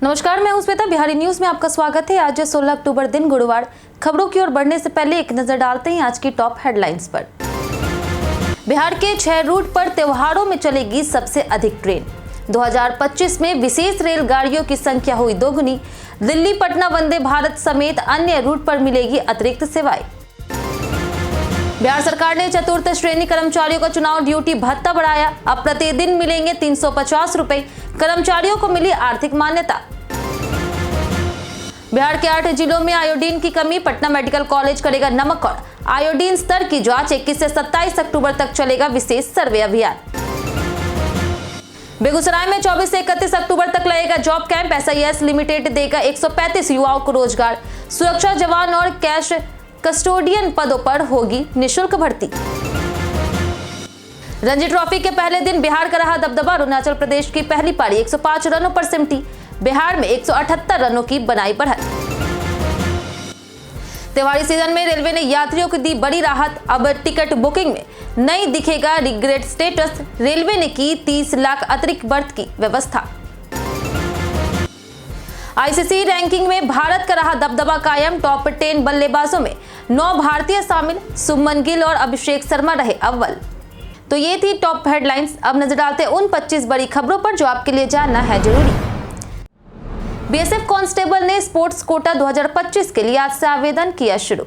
नमस्कार, मैं हूं श्वेता। बिहारी न्यूज में आपका स्वागत है। आज 16 अक्टूबर दिन गुरुवार। खबरों की ओर बढ़ने से पहले एक नजर डालते हैं आज की टॉप हेडलाइंस पर। बिहार के 6 रूट पर त्योहारों में चलेगी सबसे अधिक ट्रेन। 2025 में विशेष रेलगाड़ियों की संख्या हुई दोगुनी। दिल्ली पटना वंदे भारत समेत अन्य रूट पर मिलेगी अतिरिक्त सेवाएं। बिहार सरकार ने चतुर्थ श्रेणी कर्मचारियों का चुनाव ड्यूटी भत्ता बढ़ाया। अब प्रतिदिन मिलेंगे 350 रुपए। कर्मचारियों को मिली आर्थिक मान्यता। बिहार के 8 जिलों में आयोडीन की कमी। पटना मेडिकल कॉलेज करेगा नमक और आयोडीन स्तर की जांच। 21 से 27 अक्टूबर तक चलेगा विशेष सर्वे अभियान। बेगूसराय में 24 से 31 अक्टूबर तक लगेगा जॉब कैंप। SIS लिमिटेड देगा 135 युवाओं को रोजगार। सुरक्षा जवान और कैश कस्टोडियन पदों पर होगी निःशुल्क भर्ती। रणजी ट्रॉफी के पहले दिन बिहार का रहा दबदबा। अरुणाचल प्रदेश की पहली पारी 105 रनों पर सिमटी। बिहार में 178 रनों की बनाई बढ़त। त्योहारी सीजन में रेलवे ने यात्रियों को दी बड़ी राहत। अब टिकट बुकिंग में नहीं दिखेगा रिग्रेट स्टेटस। रेलवे ने की 30 लाख अतिरिक्त बर्थ की व्यवस्था। ICC रैंकिंग में भारत का रहा दबदबा कायम। टॉप 10 बल्लेबाजों में 9 भारतीय शामिल। शुभमन गिल और अभिषेक शर्मा रहे अव्वल। तो ये थी टॉप हेडलाइंस। अब नजर डालते हैं उन 25 बड़ी खबरों पर जो आपके लिए जानना है जरूरी। BSF कांस्टेबल ने स्पोर्ट्स कोटा 2025 के लिए आज से आवेदन किया शुरू।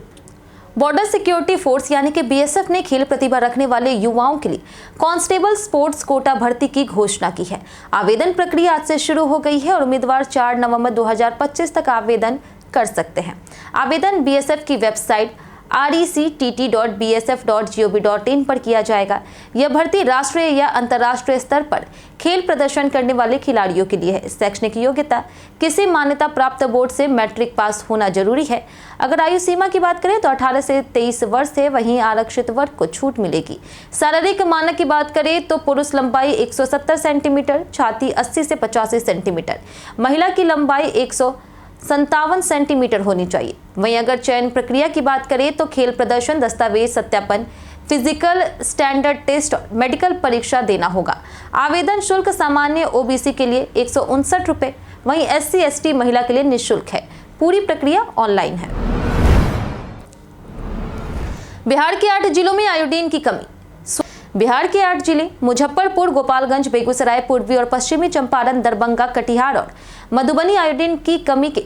बॉर्डर सिक्योरिटी फोर्स यानी कि BSF ने खेल प्रतिभा रखने वाले युवाओं के लिए कांस्टेबल स्पोर्ट्स कोटा भर्ती की घोषणा की है। आवेदन प्रक्रिया आज से शुरू हो गई है और उम्मीदवार 4 नवंबर 2025 तक आवेदन कर सकते हैं। आवेदन BSF की वेबसाइट rectt.bsf.gov.in पर किया जाएगा। यह भर्ती राष्ट्रीय या अंतर्राष्ट्रीय स्तर पर खेल प्रदर्शन करने वाले खिलाड़ियों के लिए है। शैक्षणिक योग्यता किसी मान्यता प्राप्त बोर्ड से मैट्रिक पास होना जरूरी है। अगर आयु सीमा की बात करें तो 18 से 23 वर्ष है। वहीं आरक्षित वर्ग को छूट मिलेगी। शारीरिक मानक की बात करें तो पुरुष लंबाई 170 सेंटीमीटर, छाती 80 से 85 सेंटीमीटर, महिला की लंबाई 157 सेंटीमीटर होनी चाहिए। वहीं अगर चयन प्रक्रिया की बात करें तो खेल प्रदर्शन, दस्तावेज सत्यापन, फिजिकल स्टैंडर्ड टेस्ट और मेडिकल परीक्षा देना होगा। आवेदन शुल्क सामान्य OBC के लिए 159 रुपए, वहीं SC ST महिला के लिए निःशुल्क है। पूरी प्रक्रिया ऑनलाइन है। बिहार के 8 जिलों में आयोडीन की कमी। बिहार के 8 जिले मुजफ्फरपुर, गोपालगंज, बेगूसराय, पूर्वी और पश्चिमी चंपारण, दरभंगा, कटिहार और मधुबनी आयोडीन की कमी के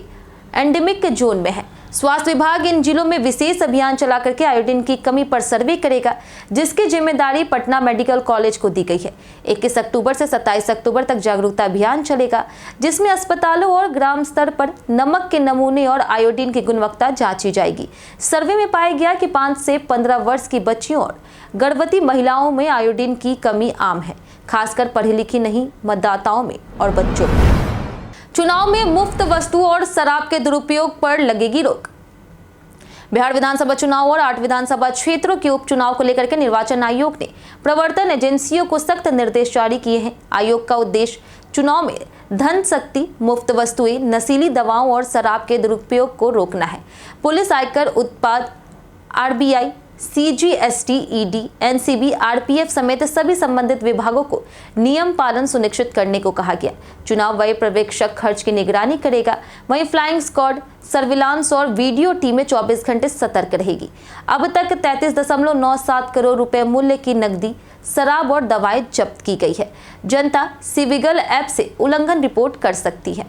एंडेमिक जोन में है। स्वास्थ्य विभाग इन जिलों में विशेष अभियान चला करके आयोडीन की कमी पर सर्वे करेगा, जिसकी जिम्मेदारी पटना मेडिकल कॉलेज को दी गई है। 21 अक्टूबर से 27 अक्टूबर तक जागरूकता अभियान चलेगा, जिसमें अस्पतालों और ग्राम स्तर पर नमक के नमूने और आयोडीन की गुणवत्ता जांची जाएगी। सर्वे में पाया गया कि 5 से 15 वर्ष की बच्चियों और गर्भवती महिलाओं में आयोडीन की कमी आम है, खासकर पढ़ी लिखी नहीं मतदाताओं में और बच्चों में। चुनाव में मुफ्त वस्तुओं और शराब के दुरुपयोग पर लगेगी रोक। बिहार विधानसभा चुनाव और 8 विधानसभा क्षेत्रों के उपचुनाव को लेकर के निर्वाचन आयोग ने प्रवर्तन एजेंसियों को सख्त निर्देश जारी किए हैं। आयोग का उद्देश्य चुनाव में धन शक्ति, मुफ्त वस्तुएं, नशीली दवाओं और शराब के दुरुपयोग को रोकना है। पुलिस, आयकर, उत्पाद, RBI, CGST, ED, NCB, RPF समेत सभी संबंधित विभागों को नियम पालन सुनिश्चित करने को कहा गया। चुनाव व्यय पर्यवेक्षक खर्च की निगरानी करेगा। वहीं फ्लाइंग स्क्वाड, सर्विलांस और वीडियो टीमें 24 घंटे सतर्क रहेगी। अब तक 33.97 करोड़ रुपए मूल्य की नकदी, शराब और दवाएं जब्त की गई है। जनता सिविगल ऐप से उल्लंघन रिपोर्ट कर सकती है।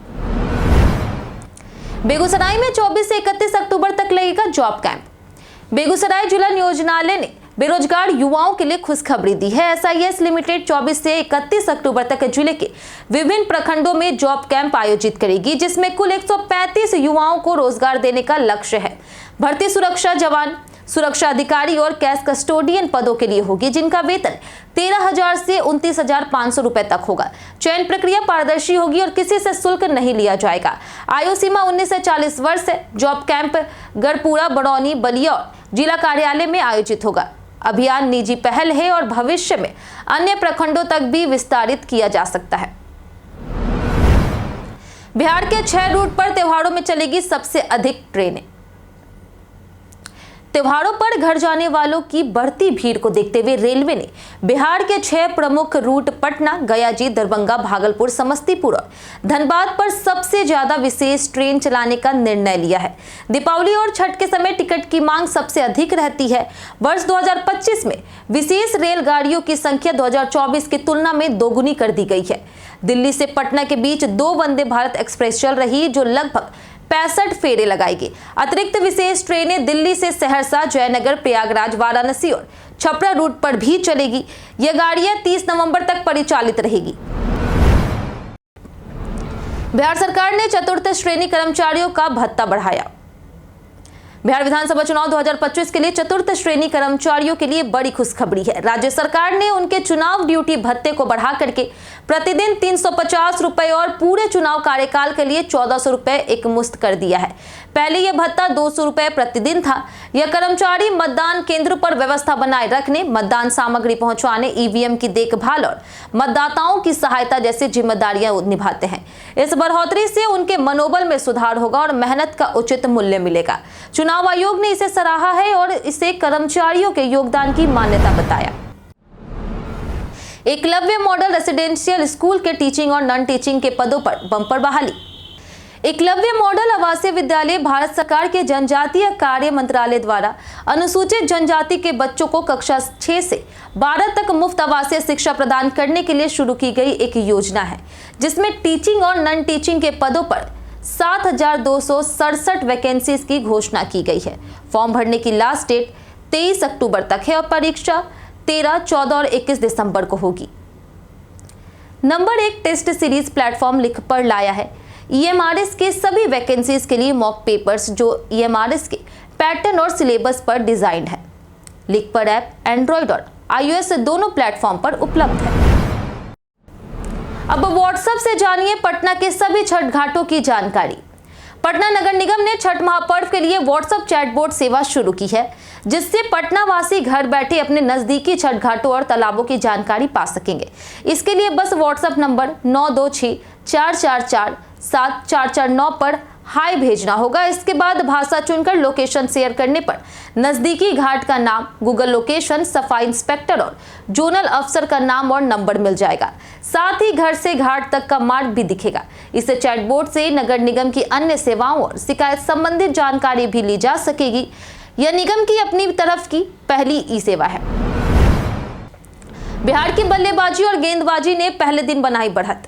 बेगूसराय में 24 से 31 अक्टूबर तक लगेगा जॉब कैंप। बेगूसराय जिला नियोजनालय ने बेरोजगार युवाओं के लिए खुशखबरी दी है। SIS लिमिटेड 24 से 31 अक्टूबर तक जिले के विभिन्न प्रखंडों में जॉब कैंप आयोजित करेगी, जिसमें कुल 135 युवाओं को रोजगार देने का लक्ष्य है। भर्ती सुरक्षा जवान, सुरक्षा अधिकारी और कैश कस्टोडियन पदों के लिए होगी, जिनका वेतन 13,000 से 29,500 रुपए तक होगा। चयन प्रक्रिया पारदर्शी होगी और किसी से शुल्क नहीं लिया जाएगा। आयु सीमा 19 से 40 वर्ष है। जॉब कैंप गढ़पुरा, बड़ौनी, बलिया और जिला कार्यालय में आयोजित होगा। अभियान निजी पहल है और भविष्य में अन्य प्रखंडों तक भी विस्तारित किया जा सकता है। बिहार के 6 रूट पर त्योहारों में चलेगी सबसे अधिक ट्रेनें। त्योहारों पर घर जाने वालों की बढ़ती भीड़ को देखते हुए रेलवे ने बिहार के 6 प्रमुख रूट पटना, गया, दरभंगा, भागलपुर, समस्तीपुर और धनबाद पर सबसे ज्यादा विशेष ट्रेन चलाने का निर्णय लिया है। दीपावली और छठ के समय टिकट की मांग सबसे अधिक रहती है। वर्ष 2025 में विशेष रेलगाड़ियों की संख्या 2024 की तुलना में दोगुनी कर दी गई है। दिल्ली से पटना के बीच 2 वंदे भारत एक्सप्रेस चल रही, जो लगभग 65 फेरे लगाएगी। अतिरिक्त विशेष ट्रेनें दिल्ली से सहरसा, जयनगर, प्रयागराज, वाराणसी और छपरा रूट पर भी चलेगी। यह गाड़ियां 30 नवंबर तक परिचालित रहेगी। बिहार सरकार ने चतुर्थ श्रेणी कर्मचारियों का भत्ता बढ़ाया। बिहार विधानसभा चुनाव 2025 के लिए चतुर्थ श्रेणी कर्मचारियों के लिए बड़ी खुशखबरी है। राज्य सरकार ने उनके चुनाव ड्यूटी भत्ते को बढ़ा करके प्रतिदिन 350 रुपए और पूरे चुनाव कार्यकाल के लिए 1400 रुपए एकमुश्त कर दिया है। पहले यह भत्ता 200 रुपए प्रतिदिन था। यह कर्मचारी मतदान केंद्र पर व्यवस्था बनाए रखने, मतदान सामग्री पहुंचाने, ईवीएम की देखभाल और मतदाताओं की सहायता जैसी जिम्मेदारियां निभाते हैं। इस बढ़ोतरी से उनके मनोबल में सुधार होगा और मेहनत का उचित मूल्य मिलेगा। चुनाव आयोग ने इसे सराहा है और इसे कर्मचारियों के योगदान की मान्यता बताया। एकलव्य मॉडल रेसिडेंशियल स्कूल के टीचिंग और नॉन टीचिंग के पदों पर बंपर बहाली। एकलव्य मॉडल आवासीय विद्यालय भारत सरकार के जनजातीय कार्य मंत्रालय द्वारा अनुसूचित जनजाति के बच्चों को कक्षा 6 से 12 तक मुफ्त आवासीय शिक्षा प्रदान करने के लिए शुरू की गई एक योजना है, जिसमें टीचिंग और नॉन टीचिंग के पदों पर 7,267 वैकेंसीज की घोषणा की गई है। फॉर्म भरने की लास्ट डेट 23 अक्टूबर तक है और परीक्षा 13, 14 और 21 दिसंबर को होगी। नंबर 1 टेस्ट सीरीज प्लेटफॉर्म लिख पर लाया है ईएमआरएस के सभी वैकेंसीज के लिए मॉक पेपर्स, जो ईएमआरएस के पैटर्न और सिलेबस पर डिजाइन है। लिख पर ऐप एंड्रॉइड और iOS दोनों प्लेटफॉर्म पर उपलब्ध है। अब व्हाट्सएप से जानिए पटना के सभी छठ घाटों की जानकारी। पटना नगर निगम ने छठ महापर्व के लिए व्हाट्सएप चैटबॉट सेवा शुरू की है, जिससे पटना वासी घर बैठे अपने नजदीकी छठ घाटों और तालाबों की जानकारी पा सकेंगे। इसके लिए बस व्हाट्सएप नंबर 9264447449 पर हाय भेजना होगा। इसके बाद भाषा चुनकर लोकेशन शेयर करने पर नजदीकी घाट का नाम, गूगल लोकेशन, सफाई इंस्पेक्टर और जोनल अफसर का नाम और नंबर मिल जाएगा। साथ ही घर से घाट तक का मार्ग भी दिखेगा। इस चैटबॉट से नगर निगम की अन्य सेवाओं और शिकायत संबंधित जानकारी भी ली जा सकेगी। यह निगम की अपनी तरफ की पहली ई सेवा है। बिहार की बल्लेबाजी और गेंदबाजी ने पहले दिन बनाई बढ़त।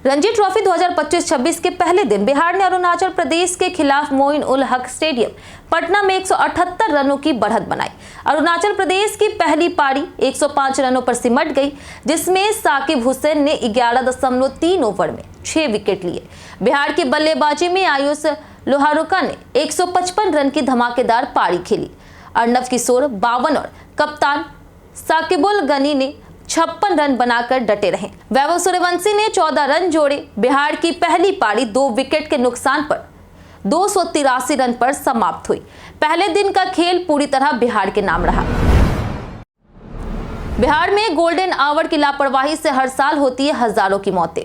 रणजी ट्रॉफी 2025-26 के पहले दिन बिहार ने अरुणाचल प्रदेश के खिलाफ मोइन उल हक स्टेडियम पटना में 178 रनों की बढ़त बनाई। अरुणाचल प्रदेश की पहली पारी 105 रनों पर सिमट गई, जिसमें साकिब हुसैन ने 11.3 ओवर में 6 विकेट लिए। बिहार की बल्लेबाजी में आयुष लोहारुका ने 155 रन की धमाकेदार पारी खेली। अर्नव किशोर 52 और कप्तान साकिबुल गनी ने 56 रन बनाकर डटे रहे। वैभव सूर्यवंशी ने 14 रन जोड़े। बिहार की पहली पारी 2 विकेट के नुकसान पर 283 रन पर समाप्त हुई। पहले दिन का खेल पूरी तरह बिहार के नाम रहा। बिहार में गोल्डन आवर की लापरवाही से हर साल होती है हजारों की मौतें।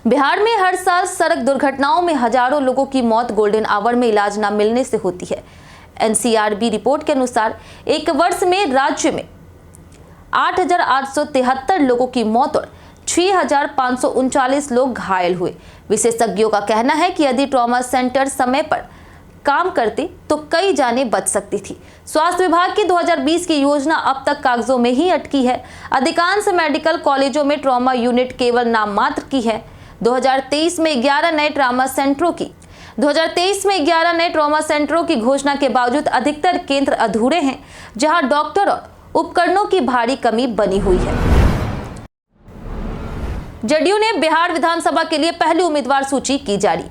बिहार में हर साल सड़क दुर्घटनाओं में हजारों लोगों की मौत गोल्डन आवर में इलाज न मिलने से होती है। एनसीआरबी रिपोर्ट के अनुसार एक वर्ष में राज्य में 8,873 लोगों की मौत और 6,539 लोग घायल हुए। विशेषज्ञों का कहना है कि यदि ट्रॉमा सेंटर समय पर काम करते तो कई जानें बच सकती थी। स्वास्थ्य विभाग की 2020 की योजना अब तक कागजों में ही अटकी है। अधिकांश मेडिकल कॉलेजों में ट्रॉमा यूनिट केवल नाम मात्र की है। 2023 में 11 नए ट्रॉमा सेंटरों की घोषणा के बावजूद अधिकतर केंद्र अधूरे हैं, जहां डॉक्टर और उपकरणों की भारी कमी बनी हुई है। जदयू ने बिहार विधानसभा के लिए पहली उम्मीदवार सूची की जारी।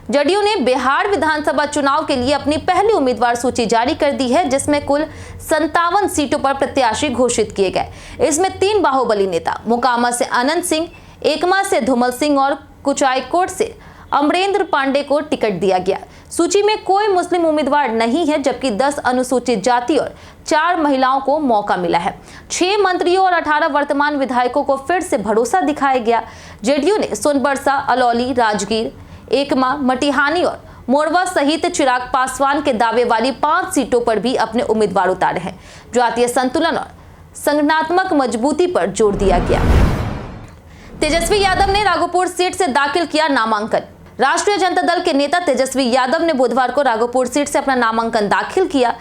जदयू ने बिहार विधानसभा चुनाव के लिए अपनी पहली उम्मीदवार सूची जारी कर दी है, जिसमें कुल 57 सीटों पर प्रत्याशी घोषित किए गए। इसमें 3 बाहुबली नेता मोकामा से अनंत सिंह, एकमा से धूमल सिंह और कुचायकोट से अमरेंद्र पांडे को टिकट दिया गया। सूची में कोई मुस्लिम उम्मीदवार नहीं है, जबकि 10 अनुसूचित जाति और 4 महिलाओं को मौका मिला है। 6 मंत्रियों और 18 वर्तमान विधायकों को फिर से भरोसा दिखाया गया। जेडीयू ने सोनबरसा, अलौली, राजगीर, एकमा, मटिहानी और मोरवा सहित चिराग पासवान के दावे वाली 5 सीटों पर भी अपने उम्मीदवार उतारे हैं। जातीय संतुलन और संगठनात्मक मजबूती पर जोर दिया गया। तेजस्वी यादव ने राघोपुर सीट से दाखिल किया नामांकन। राष्ट्रीय जनता दल के नेता तेजस्वी यादव ने बुधवार को राघोपुर सीट से अपना नामांकन दाखिल किया।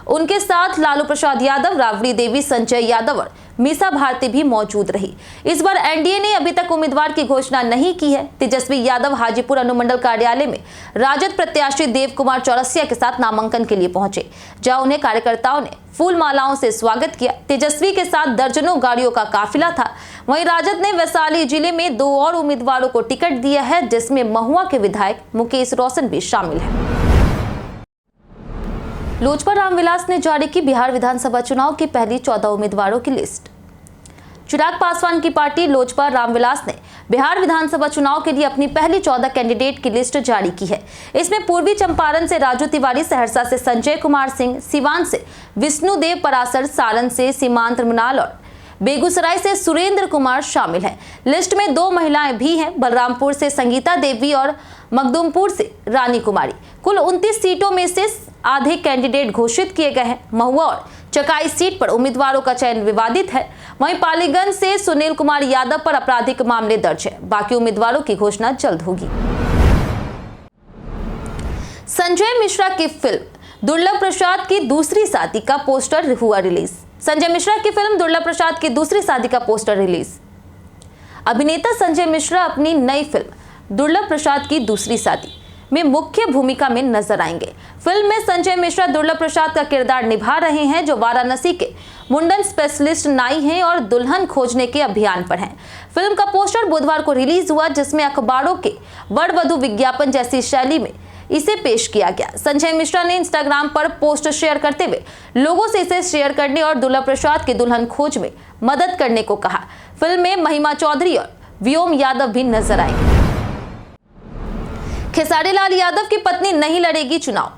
उनके साथ लालू प्रसाद यादव, राबड़ी देवी, संजय यादव और मीसा भारती भी मौजूद रही। इस बार एनडीए ने अभी तक उम्मीदवार की घोषणा नहीं की है। तेजस्वी यादव हाजीपुर अनुमंडल कार्यालय में राजद प्रत्याशी देव कुमार चौरसिया के साथ नामांकन के लिए पहुंचे, जहां उन्हें कार्यकर्ताओं ने फूल मालाओं से स्वागत किया। तेजस्वी के साथ दर्जनों गाड़ियों का काफिला था। वहीं राजद ने वैशाली जिले में 2 और उम्मीदवारों को टिकट दिया है, जिसमें महुआ के विधायक मुकेश रोशन भी शामिल है। लोजपा रामविलास ने जारी की बिहार विधानसभा चुनाव की पहली 14 उम्मीदवारों की लिस्ट। चिराग पासवान की पार्टी लोजपा रामविलास ने बिहार विधानसभा चुनाव के लिए अपनी पहली 14 कैंडिडेट की लिस्ट जारी की है। इसमें पूर्वी चंपारण से राजू तिवारी, सहरसा से संजय कुमार सिंह, सिवान से विष्णुदेव परासर, सारण से सीमांत मृणाल और बेगूसराय से सुरेंद्र कुमार शामिल हैं। लिस्ट में 2 महिलाएं भी हैं, बलरामपुर से संगीता देवी और मखदुमपुर से रानी कुमारी। कुल 29 सीटों में से आधे कैंडिडेट घोषित किए गए हैं। महुआ और चकाई सीट पर उम्मीदवारों का चयन विवादित है। वहीं पालीगंज से सुनील कुमार यादव पर आपराधिक मामले दर्ज है। बाकी उम्मीदवारों की घोषणा जल्द होगी। संजय मिश्रा की फिल्म दुर्लभ प्रसाद की दूसरी शादी का पोस्टर हुआ रिलीज। संजय मिश्रा की फिल्म दुर्लभ प्रसाद की दूसरी शादी का पोस्टर रिलीज। अभिनेता संजय मिश्रा अपनी नई फिल्म दुर्लभ प्रसाद की दूसरी शादी में मुख्य भूमिका में नजर आएंगे। फिल्म में संजय मिश्रा दुर्लभ प्रसाद का किरदार निभा रहे हैं, जो वाराणसी के मुंडन स्पेशलिस्ट नाई हैं और दुल्हन खोजने के अभियान पर हैं। फिल्म का पोस्टर बुधवार को रिलीज हुआ, जिसमें अखबारों के वर वधु विज्ञापन जैसी शैली में इसे पेश किया गया। संजय मिश्रा ने इंस्टाग्राम पर पोस्ट शेयर करते हुए लोगों से इसे शेयर करने और दुर्लभ प्रसाद की दुल्हन खोज में मदद करने को कहा। फिल्म में महिमा चौधरी और व्योम यादव भी नजर आएंगे। खेसारी लाल यादव की पत्नी नहीं लड़ेगी चुनाव।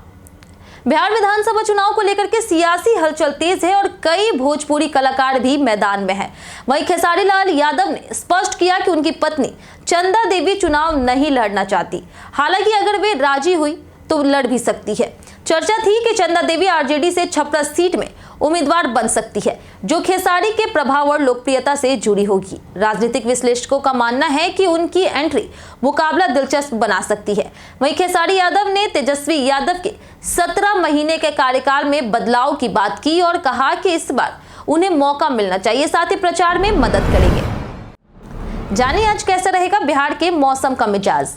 बिहार विधानसभा चुनाव को लेकर के सियासी हलचल तेज है और कई भोजपुरी कलाकार भी मैदान में हैं। वहीं खेसारी लाल यादव ने स्पष्ट किया कि उनकी पत्नी चंदा देवी चुनाव नहीं लड़ना चाहती। हालांकि अगर वे राजी हुई तो लड़ भी सकती है। चर्चा थी कि चंदा देवी आरजेडी से छपरा सीट में उम्मीदवार बन सकती है, जो खेसारी के प्रभाव और लोकप्रियता से जुड़ी होगी। राजनीतिक विश्लेषकों का मानना है कि उनकी एंट्री मुकाबला दिलचस्प बना सकती है। वहीं खेसारी यादव ने तेजस्वी यादव के 17 महीने के कार्यकाल में बदलाव की बात की और कहा कि इस बार उन्हें मौका मिलना चाहिए, साथ ही प्रचार में मदद करेंगे। जानिए आज कैसा रहेगा बिहार के मौसम का मिजाज।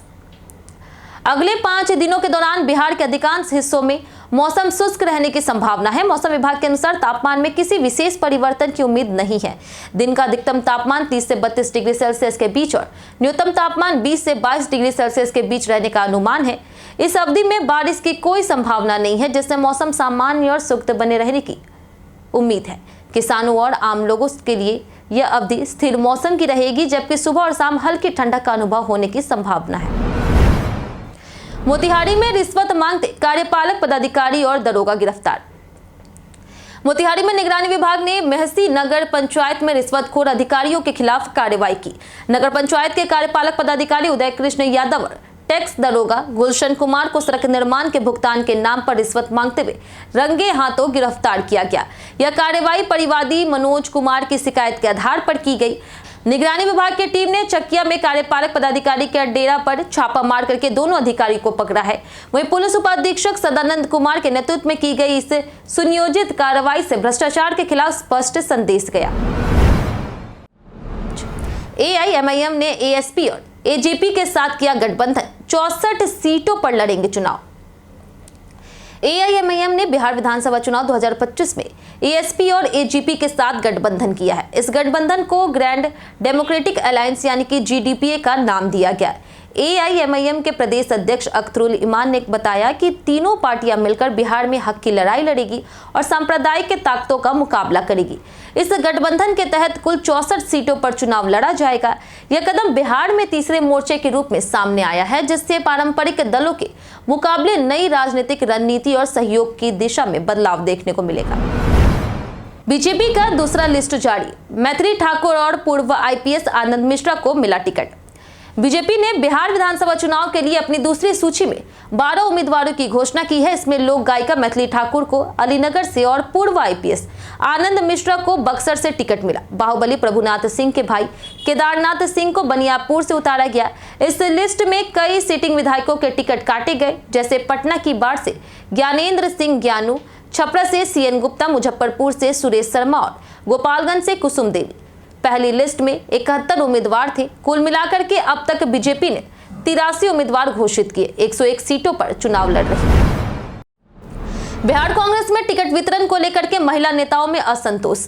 अगले 5 दिनों के दौरान बिहार के अधिकांश हिस्सों में मौसम शुष्क रहने की संभावना है। मौसम विभाग के अनुसार तापमान में किसी विशेष परिवर्तन की उम्मीद नहीं है। दिन का अधिकतम तापमान 30 से 32 डिग्री सेल्सियस के बीच और न्यूनतम तापमान 20 से 22 डिग्री सेल्सियस के बीच रहने का अनुमान है। इस अवधि में बारिश की कोई संभावना नहीं है, जिससे मौसम सामान्य और शुष्क बने रहने की उम्मीद है। किसानों और आम लोगों के लिए यह अवधि स्थिर मौसम की रहेगी, जबकि सुबह और शाम हल्की ठंडक का अनुभव होने की संभावना है। मोतिहारी में रिश्वत मांगते कार्यपालक पदाधिकारी और दरोगा गिरफ्तार। मोतिहारी में निगरानी विभाग ने मेहसी नगर पंचायत में रिश्वतखोर अधिकारियों के खिलाफ कार्रवाई की। नगर पंचायत के कार्यपालक पदाधिकारी उदय कृष्ण यादव और टैक्स दरोगा गुलशन कुमार को सड़क निर्माण के भुगतान के नाम पर रिश्वत मांगते हुए रंगे हाथों गिरफ्तार किया गया। यह कार्रवाई परिवादी मनोज कुमार की शिकायत के आधार पर की गई। निगरानी विभाग की टीम ने चकिया में कार्यपालक पदाधिकारी के डेरा पर छापा मार करके दोनों अधिकारी को पकड़ा है। वहीं पुलिस उपाधीक्षक सदानंद कुमार के नेतृत्व में की गई इस सुनियोजित कार्रवाई से भ्रष्टाचार के खिलाफ स्पष्ट संदेश गया। एआईएमआईएम ने एएसपी और एजीपी के साथ किया गठबंधन, 64 सीटों पर लड़ेंगे चुनाव। एआईएमआईएम ने बिहार विधानसभा चुनाव 2025 में एएसपी और एजीपी के साथ गठबंधन किया है। इस गठबंधन को ग्रैंड डेमोक्रेटिक अलायंस यानी कि जीडीपीए का नाम दिया गया। एआईएमआईएम के प्रदेश अध्यक्ष अख्तरुल ईमान ने बताया कि तीनों पार्टियां मिलकर बिहार में हक की लड़ाई लड़ेगी और सांप्रदायिक ताकतों का मुकाबला करेगी। इस गठबंधन के तहत कुल 64 सीटों पर चुनाव लड़ा जाएगा। यह कदम बिहार में तीसरे मोर्चे के रूप में सामने आया है, जिससे पारंपरिक दलों के मुकाबले नई राजनीतिक रणनीति और सहयोग की दिशा में बदलाव देखने को मिलेगा। बीजेपी का दूसरा लिस्ट जारी। मैथिली ठाकुर और पूर्व आईपीएस आनंद मिश्रा को मिला टिकट। बीजेपी ने बिहार विधानसभा चुनाव के लिए अपनी दूसरी सूची में 12 उम्मीदवारों की घोषणा की है। इसमें लोक गायिका मैथिली ठाकुर को अलीनगर से और पूर्व आईपीएस आनंद मिश्रा को बक्सर से टिकट मिला। बाहुबली प्रभुनाथ सिंह के भाई केदारनाथ सिंह को बनियापुर से उतारा गया। इस लिस्ट में कई सिटिंग विधायकों के टिकट काटे गए, जैसे पटना की बाढ़ से ज्ञानेंद्र सिंह ज्ञानू, छपरा से सीएन गुप्ता, मुजफ्फरपुर से सुरेश शर्मा और गोपालगंज से कुसुम देवी। पहली लिस्ट में 71 उम्मीदवार थे। कुल मिलाकर के अब तक बीजेपी ने 83 उम्मीदवार घोषित किए, 101 सीटों पर चुनाव लड़ रही है। बिहार कांग्रेस में टिकट वितरण को लेकर के महिला नेताओं में असंतोष।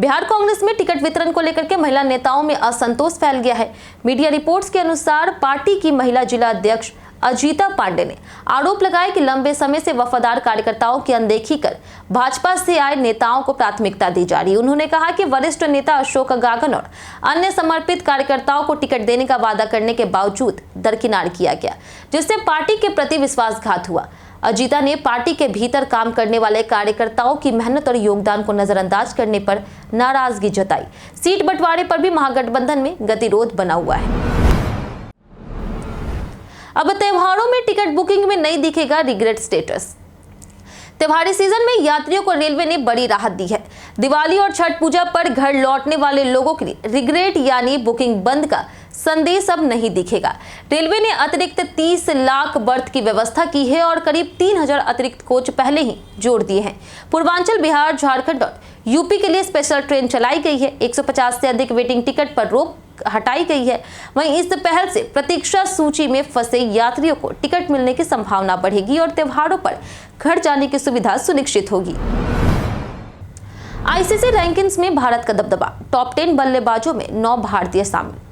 बिहार कांग्रेस में टिकट वितरण को लेकर के महिला नेताओं में असंतोष फैल गया है। मीडिया रिपोर्ट्स के अनुसार पार्टी की महिला जिला अध्यक्ष अजीता पांडे ने आरोप लगाया कि लंबे समय से वफादार कार्यकर्ताओं की अनदेखी कर भाजपा से आए नेताओं को प्राथमिकता दी जा रही है। उन्होंने कहा कि वरिष्ठ नेता अशोक गागन और अन्य समर्पित कार्यकर्ताओं को टिकट देने का वादा करने के बावजूद दरकिनार किया गया, जिससे पार्टी के प्रति विश्वासघात हुआ। अजीता ने पार्टी के भीतर काम करने वाले कार्यकर्ताओं की मेहनत और योगदान को नजरअंदाज करने पर नाराजगी जताई। सीट बंटवारे पर भी महागठबंधन में गतिरोध बना हुआ है। अब त्योहारों में टिकट बुकिंग में नहीं दिखेगा रिग्रेट स्टेटस। त्योहारी सीजन में यात्रियों को रेलवे ने बड़ी राहत दी है। दिवाली और छठ पूजा पर घर लौटने वाले लोगों के लिए रिग्रेट यानी बुकिंग बंद का संदेश अब नहीं दिखेगा। रेलवे ने अतिरिक्त 30 लाख बर्थ की व्यवस्था की है और करीब 3000 अतिरिक्त कोच पहले ही जोड़ दिए हैं। पूर्वांचल, बिहार, झारखंड और यूपी के लिए स्पेशल ट्रेन चलाई गई है। 150 से अधिक वेटिंग टिकट पर रोक हटाई गई है। वहीं इस पहल से प्रतीक्षा सूची में फंसे यात्रियों को टिकट मिलने की संभावना बढ़ेगी और त्योहारों पर घर जाने की सुविधा सुनिश्चित होगी। आईसीसी रैंकिंग्स में भारत का दबदबा, टॉप 10 बल्लेबाजों में 9 भारतीय शामिल।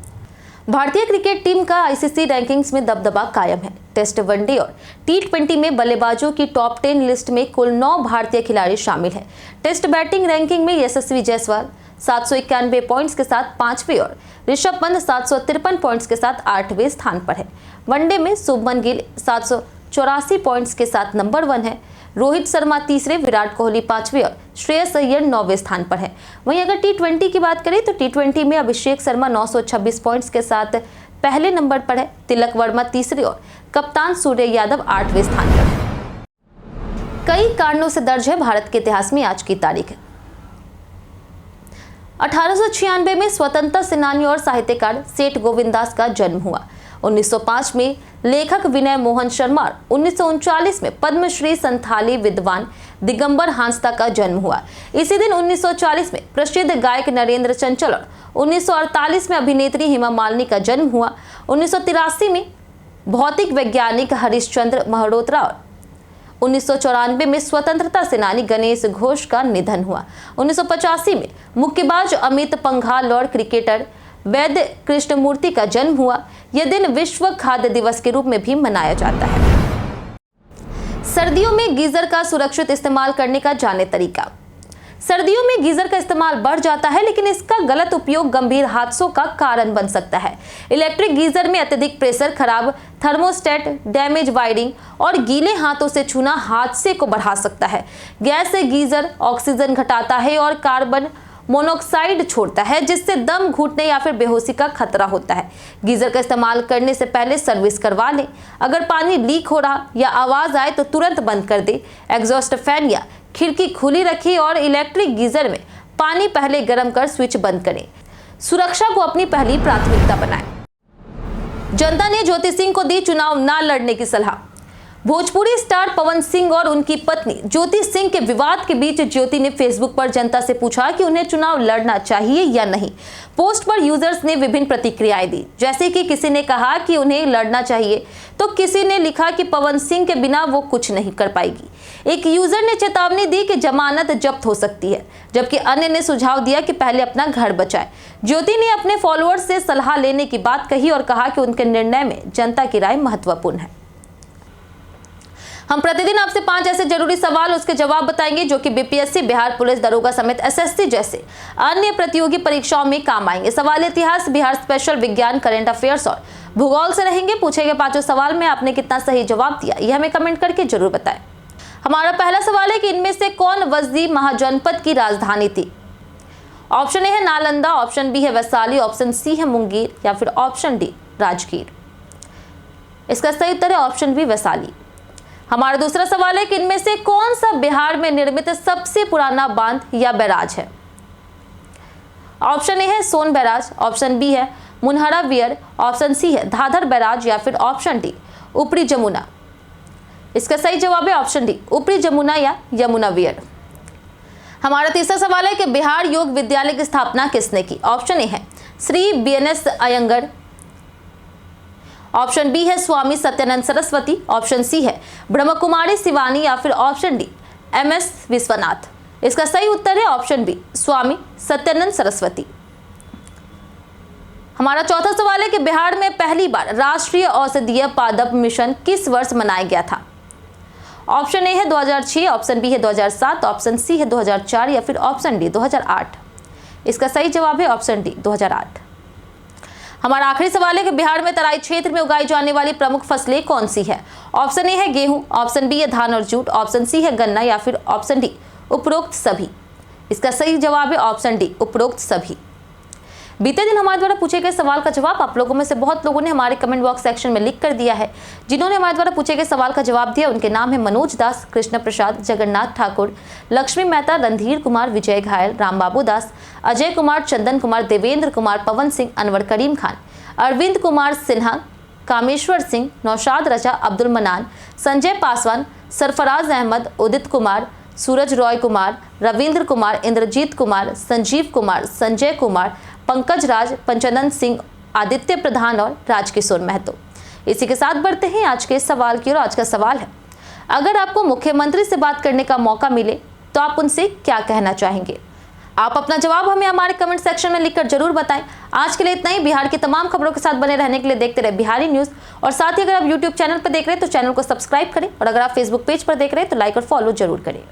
भारतीय क्रिकेट टीम का आईसीसी रैंकिंग्स में दबदबा कायम है। टेस्ट, वनडे और टी20 में बल्लेबाजों की टॉप 10 लिस्ट में कुल 9 भारतीय खिलाड़ी शामिल हैं। टेस्ट बैटिंग रैंकिंग में यशस्वी जायसवाल 791 पॉइंट्स के साथ 5वें और ऋषभ पंत 753 पॉइंट्स के साथ 8वें स्थान पर है। वनडे में शुभमन गिल 784 पॉइंट्स के साथ नंबर 1 है। रोहित शर्मा तीसरे, विराट कोहली 5वें और श्रेयस अय्यर 9वें स्थान पर है। वहीं अगर टी20 की बात करें तो टी20 में अभिषेक शर्मा 926 पॉइंट्स के साथ पहले नंबर पर है। तिलक वर्मा तीसरे और कप्तान सूर्य यादव 8वें स्थान पर है। कई कारणों से दर्ज है भारत के इतिहास में आज की तारीख। 1896 में स्वतंत्रता सेनानी और साहित्यकार सेठ गोविंददास का जन्म हुआ। 1905 में लेखक विनय मोहन शर्मा, 1939 में पद्मश्री संथाली विद्वान दिगंबर हांसदा का जन्म हुआ। इसी दिन 1940 में प्रसिद्ध गायक नरेंद्र चंचल और 1948 में अभिनेत्री हेमा मालिनी का जन्म हुआ। 1983 में भौतिक वैज्ञानिक हरिश्चंद्र मल्होत्रा और 1994 में स्वतंत्रता सेनानी गणेश घोष का निधन हुआ। 1985 में मुक्केबाज अमित पंघाल और क्रिकेटर वैद्य कृष्णमूर्ति का जन्म हुआ। यह दिन विश्व खाद्य दिवस के रूप में भी मनाया जाता है। सर्दियों में गीजर का सुरक्षित इस्तेमाल करने का जाने तरीका। सर्दियों में गीजर का इस्तेमाल बढ़ जाता है, लेकिन इसका गलत उपयोग गंभीर हादसों का कारण बन सकता है। इलेक्ट्रिक गीजर में अत्यधिक प्रेशर, खराब थर्मोस्टेट, डैमेज वायरिंग और गीले हाथों से छूना हादसे को बढ़ा सकता है। गैस से गीजर ऑक्सीजन घटाता है और कार्बन मोनोऑक्साइड छोड़ता है, जिससे दम घुटने या फिर बेहोशी का खतरा होता है। गीजर का इस्तेमाल करने से पहले सर्विस करवा लें। अगर पानी लीक हो रहा या आवाज आए तो तुरंत बंद कर दें। एग्जॉस्ट फैन या खिड़की खुली रखें और इलेक्ट्रिक गीजर में पानी पहले गर्म कर स्विच बंद करें। सुरक्षा को अपनी पहली प्राथमिकता बनाएं। जनता ने ज्योति सिंह को दी चुनाव न लड़ने की सलाह। भोजपुरी स्टार पवन सिंह और उनकी पत्नी ज्योति सिंह के विवाद के बीच ज्योति ने फेसबुक पर जनता से पूछा कि उन्हें चुनाव लड़ना चाहिए या नहीं। पोस्ट पर यूजर्स ने विभिन्न प्रतिक्रियाएं दी, जैसे कि किसी ने कहा कि उन्हें लड़ना चाहिए तो किसी ने लिखा कि पवन सिंह के बिना वो कुछ नहीं कर पाएगी। एक यूजर ने चेतावनी दी कि जमानत जब्त हो सकती है, जबकि अन्य ने सुझाव दिया कि पहले अपना घर बचाए। ज्योति ने अपने फॉलोअर्स से सलाह लेने की बात कही और कहा कि उनके निर्णय में जनता की राय महत्वपूर्ण है। हम प्रतिदिन आपसे 5 ऐसे जरूरी सवाल उसके जवाब बताएंगे जो कि बीपीएससी, बिहार पुलिस दरोगा समेत एसएससी जैसे अन्य प्रतियोगी परीक्षाओं में काम आएंगे। सवाल इतिहास, बिहार स्पेशल, विज्ञान, करंट अफेयर्स और भूगोल से रहेंगे। पूछे गए 5 सवाल में आपने कितना सही जवाब दिया, यह हमें कमेंट करके जरूर बताएं। हमारा पहला सवाल है कि इनमें से कौन वज्जी महाजनपद की राजधानी थी। ऑप्शन ए है नालंदा, ऑप्शन बी है वैशाली, ऑप्शन सी है मुंगेर या फिर ऑप्शन डी राजगीर। इसका सही उत्तर है ऑप्शन बी वैशाली। हमारा दूसरा सवाल है कि इनमें से कौन सा बिहार में निर्मित सबसे पुराना बांध या बैराज है? ऑप्शन ए है सोन बैराज, ऑप्शन बी है मुनहरा वियर, ऑप्शन सी है धाधर बैराज या फिर ऑप्शन डी ऊपरी जमुना। इसका सही जवाब है ऑप्शन डी ऊपरी जमुना या यमुना वियर। हमारा तीसरा सवाल है कि बिहार योग विद्यालय की स्थापना किसने की? ऑप्शन ए है Shri BNS Iyengar, option B है स्वामी सत्यानंद सरस्वती, ऑप्शन सी है ब्रह्मकुमारी शिवानी या फिर ऑप्शन डी MS विश्वनाथ। इसका सही उत्तर है ऑप्शन बी स्वामी सत्यानंद सरस्वती। हमारा चौथा सवाल है कि बिहार में पहली बार राष्ट्रीय औषधीय पादप मिशन किस वर्ष मनाया गया था? ऑप्शन ए है 2006, ऑप्शन बी है 2007, ऑप्शन सी है 2004 या फिर ऑप्शन डी 2008। इसका सही जवाब है ऑप्शन डी 2008। हमारा आखिरी सवाल है कि बिहार में तराई क्षेत्र में उगाई जाने वाली प्रमुख फसलें कौन सी है? ऑप्शन ए है गेहूं, ऑप्शन बी है धान और जूट, ऑप्शन सी है गन्ना या फिर ऑप्शन डी उपरोक्त सभी। इसका सही जवाब है ऑप्शन डी उपरोक्त सभी। बीते दिन हमारे द्वारा पूछे गए सवाल का जवाब आप लोगों में से बहुत लोगों ने हमारे कमेंट बॉक्स सेक्शन में लिख कर दिया है। जिन्होंने हमारे द्वारा पूछे गए सवाल का जवाब दिया उनके नाम है मनोज दास, कृष्ण प्रसाद, जगन्नाथ ठाकुर, लक्ष्मी मेहता, रणधीर कुमार, विजय घायल, राम बाबू दास, अजय कुमार, चंदन कुमार, देवेंद्र कुमार, पवन सिंह, अनवर करीम खान, अरविंद कुमार सिन्हा, कामेश्वर सिंह, नौशाद रजा, अब्दुल मनान, संजय पासवान, सरफराज अहमद, उदित कुमार, सूरज रॉय कुमार, रविंद्र कुमार, इंद्रजीत कुमार, संजीव कुमार, संजय कुमार, पंकज राज, पंचानंद सिंह, आदित्य प्रधान और राजकिशोर महतो। इसी के साथ बढ़ते हैं आज के सवाल की ओर। आज का सवाल है, अगर आपको मुख्यमंत्री से बात करने का मौका मिले तो आप उनसे क्या कहना चाहेंगे? आप अपना जवाब हमें हमारे कमेंट सेक्शन में लिखकर जरूर बताएं। आज के लिए इतना ही। बिहार की तमाम खबरों के साथ बने रहने के लिए देखते रहे बिहारी न्यूज। और साथ ही अगर आप यूट्यूब चैनल पर देख रहे हैं तो चैनल को सब्सक्राइब करें और अगर आप फेसबुक पेज पर देख रहे हैं तो लाइक और फॉलो जरूर करें।